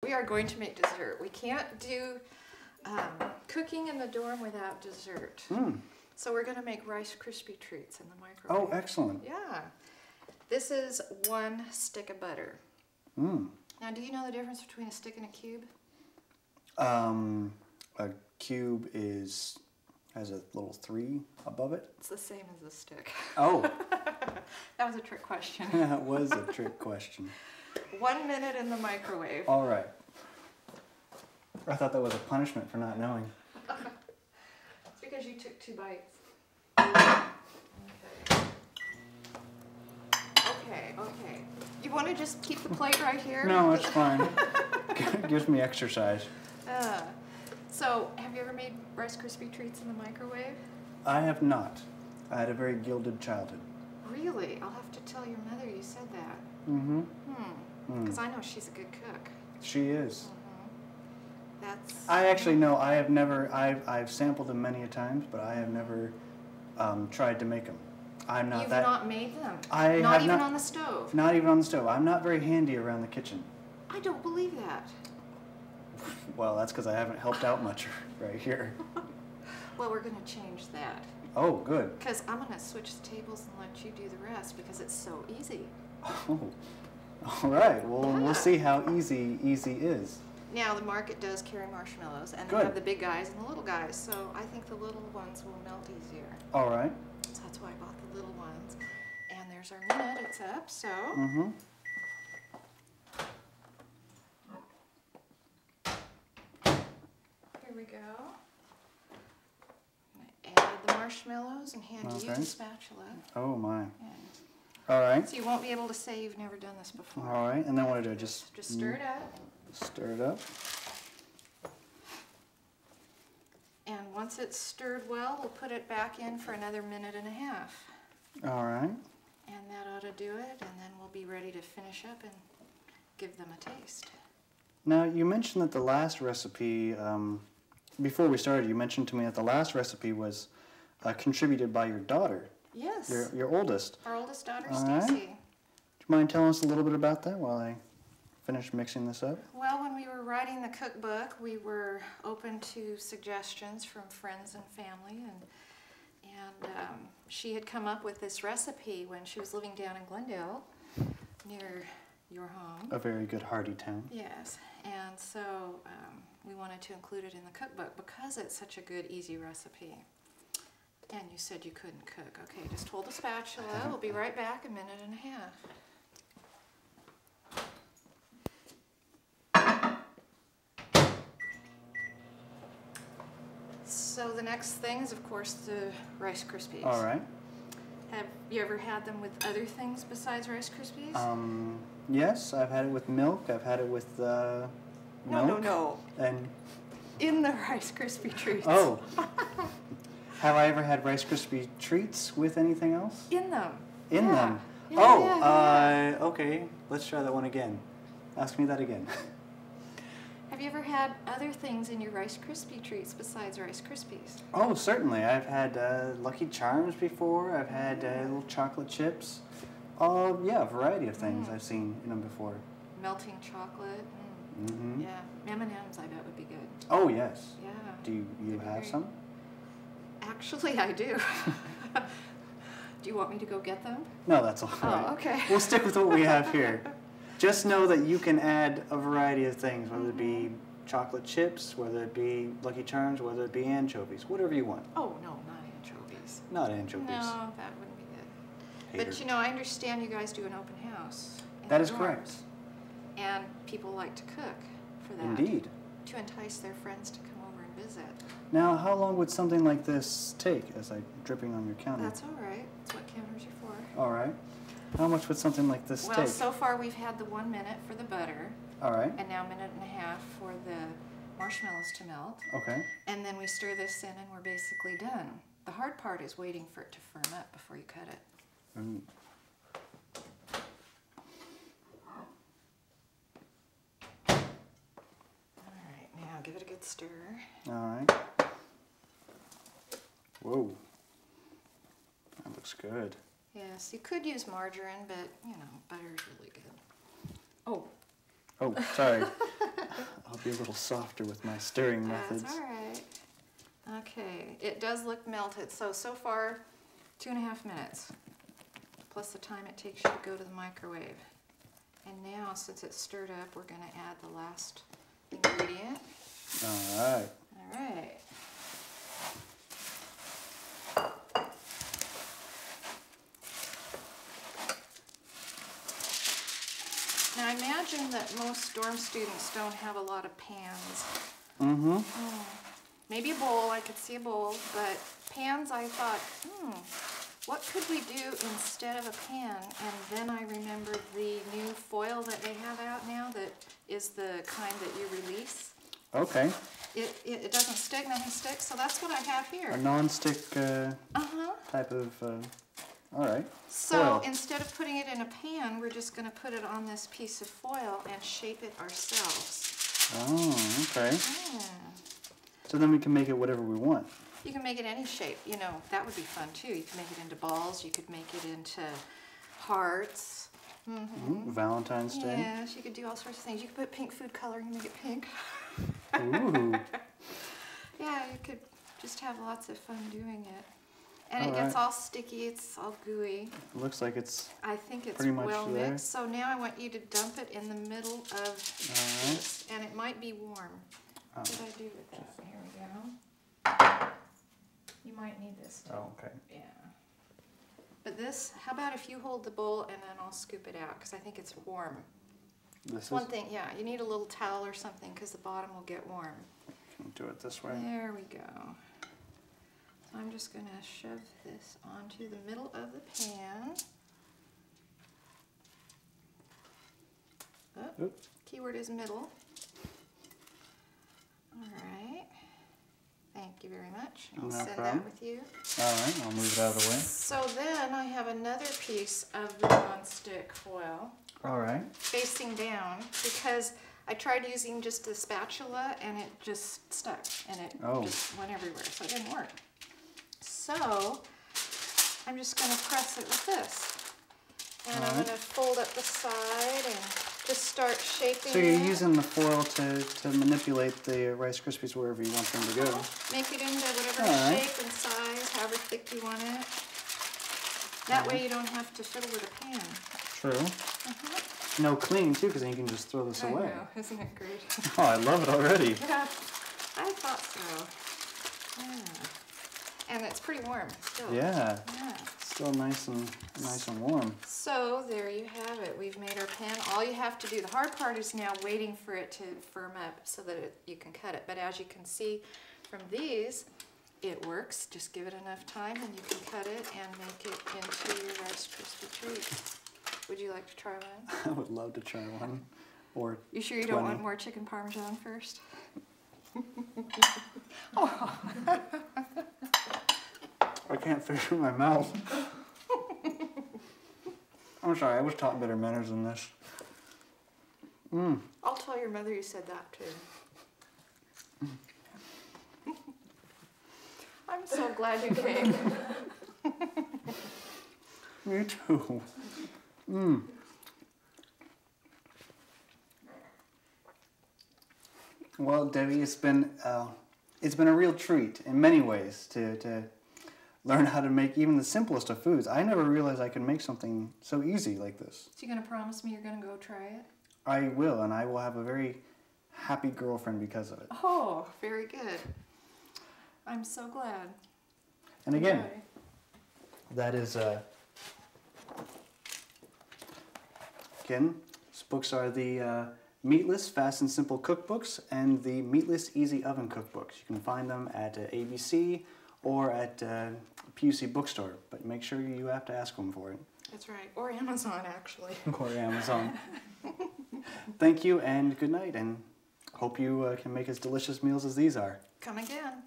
We are going to make dessert. We can't do cooking in the dorm without dessert. So we're going to make Rice Krispie treats in the microwave. Oh, excellent. Yeah. This is 1 stick of butter. Now, do you know the difference between a stick and a cube? A cube has a little 3 above it. It's the same as a stick. Oh. That was a trick question. That was a trick question. 1 minute in the microwave. All right. I thought that was a punishment for not knowing. It's because you took 2 bites. Okay. You want to just keep the plate right here? No, it's fine. It gives me exercise. So, have you ever made Rice Krispie treats in the microwave? I have not. I had a very gilded childhood. Really? I'll have to tell your mother you said that. Because I know she's a good cook. She is. That's... I actually know. I have never. I've sampled them many a times, but I have never tried to make them. I'm not You've that. not made them? Not even on the stove? Not even on the stove. I'm not very handy around the kitchen. I don't believe that. Well, that's because I haven't helped out much right here. Well, we're going to change that. Oh, good. Because I'm going to switch the tables and let you do the rest because it's so easy. Oh, all right. Well, we'll see how easy is. Now, the market does carry marshmallows, and Good. they have the big guys and the little guys, so I think the little ones will melt easier. All right. So that's why I bought the little ones. And there's our minute. It's up, so... Here we go. I'm going to add the marshmallows and hand you the spatula. Oh, my. And all right. so you won't be able to say you've never done this before. All right. And then what do I do? Just stir it up. Stir it up. And once it's stirred well, we'll put it back in for another 1.5 minutes. All right. And that ought to do it, and then we'll be ready to finish up and give them a taste. Now, you mentioned that the last recipe, before we started, you mentioned to me that the last recipe was contributed by your daughter. Yes. Your oldest. Our oldest daughter, All Stacy. right. Do you mind telling us a little bit about that while I finish mixing this up? Well, when we were writing the cookbook, we were open to suggestions from friends and family, and she had come up with this recipe when she was living down in Glendale, near your home. A very good, hearty town. Yes, and so we wanted to include it in the cookbook because it's such a good, easy recipe. And you said you couldn't cook. Okay, just hold the spatula. We'll be right back, 1.5 minutes. So the next thing is, of course, the Rice Krispies. All right. Have you ever had them with other things besides Rice Krispies? Yes, I've had it with milk. I've had it with milk. No. And in the Rice Krispie treats. Oh. Have I ever had Rice Krispie treats with anything else? In them. In them? Yeah, Okay. Let's try that one again. Ask me that again. Have you ever had other things in your Rice Krispie treats besides Rice Krispies? Oh, certainly. I've had Lucky Charms before. I've had little chocolate chips. Yeah, a variety of things I've seen in them before. Melting chocolate. Yeah, M&M's I bet would be good. Oh, yes. Yeah. Do you have some? Actually, I do. Do you want me to go get them? No, that's all right. Oh, okay. We'll stick with what we have here. Just know that you can add a variety of things, whether it be chocolate chips, whether it be Lucky Charms, whether it be anchovies, whatever you want. Oh, no, not anchovies. Not anchovies. No, that wouldn't be good. Hater. But, you know, I understand you guys do an open house. That is correct. And people like to cook for that. Indeed. To entice their friends to come over and visit. Now, how long would something like this take as I'm dripping on your counter? That's all right. That's what counters are for. All right. How much would something like this take? Well, so far we've had the 1 minute for the butter. All right. And now 1.5 minutes for the marshmallows to melt. Okay. And then we stir this in and we're basically done. The hard part is waiting for it to firm up before you cut it. Ooh. All right, now give it a good stir. All right. Whoa. That looks good. Yes, you could use margarine, but, you know, butter is really good. Oh. Oh, sorry. I'll be a little softer with my stirring methods. That's all right. Okay, it does look melted. So far, 2.5 minutes, plus the time it takes you to go to the microwave. And now, since it's stirred up, we're going to add the last ingredient. All right. All right. Now, I imagine that most dorm students don't have a lot of pans. Mm-hmm. Maybe a bowl, I could see a bowl, but pans, I thought, what could we do instead of a pan? And then I remembered the new foil that they have out now that is the kind that you release. Okay. It doesn't stick, nothing sticks, so that's what I have here. A non-stick type of, all right. So foil. Instead of putting it in a pan, we're just going to put it on this piece of foil and shape it ourselves. Oh, okay. Yeah. So then we can make it whatever we want. You can make it any shape, you know, that would be fun too. You could make it into balls, you could make it into hearts. Ooh, Valentine's Day. Yes, you could do all sorts of things. You could put pink food coloring and make it pink. Ooh. Yeah, you could just have lots of fun doing it. And All it gets right. all sticky, it's all gooey. It looks like it's I think it's pretty much well there. mixed. So now I want you to dump it in the middle of this, and it might be warm. What did I do with that? Here we go. You might need this too. Oh, okay. Yeah. But this, how about if you hold the bowl and then I'll scoop it out, because I think it's warm. This is. One thing, yeah, you need a little towel or something because the bottom will get warm. Do it this way. There we go. So I'm just going to shove this onto the middle of the pan. Oh, Oop. keyword is middle. All right. Thank you very much. I'll No send problem. that with you. All right, I'll move it out of the way. So then I have another piece of the non-stick foil All right. facing down because I tried using just a spatula and it just stuck and it just went everywhere, so it didn't work. So I'm just going to press it with this. And I'm going to fold up the side and just start shaping it. So you're using the foil to manipulate the Rice Krispies wherever you want them to go. Make it into whatever All right. shape and size, however thick you want it. That way you don't have to fiddle with a pan. True. No cleaning too, because then you can just throw this I away. know, isn't it great? Oh, I love it already. Yeah, I thought so. Yeah. And it's pretty warm still. Yeah. Yeah. Still nice and warm. So there you have it. We've made our pan. All you have to do, the hard part is now waiting for it to firm up so that you can cut it. But as you can see from these, it works. Just give it enough time and you can cut it and make it into your Rice Krispie treats. Would you like to try one? I would love to try one. Or You sure you 20. don't want more chicken parmesan first? I can't fit it in my mouth. I'm sorry, I was taught better manners than this. I'll tell your mother you said that too. I'm so glad you came. Me too. Well, Debbie, it's been a real treat in many ways to learn how to make even the simplest of foods. I never realized I could make something so easy like this. So you gonna promise me you're gonna go try it? I will, and I will have a very happy girlfriend because of it. Oh, very good. I'm so glad. And again, Enjoy. that is these books are the Meatless Fast and Simple Cookbooks and the Meatless Easy Oven Cookbooks. You can find them at ABC or at PUC Bookstore, but make sure you have to ask them for it. That's right. Or Amazon, actually. Or Amazon. Thank you and good night, and hope you can make as delicious meals as these are. Come again.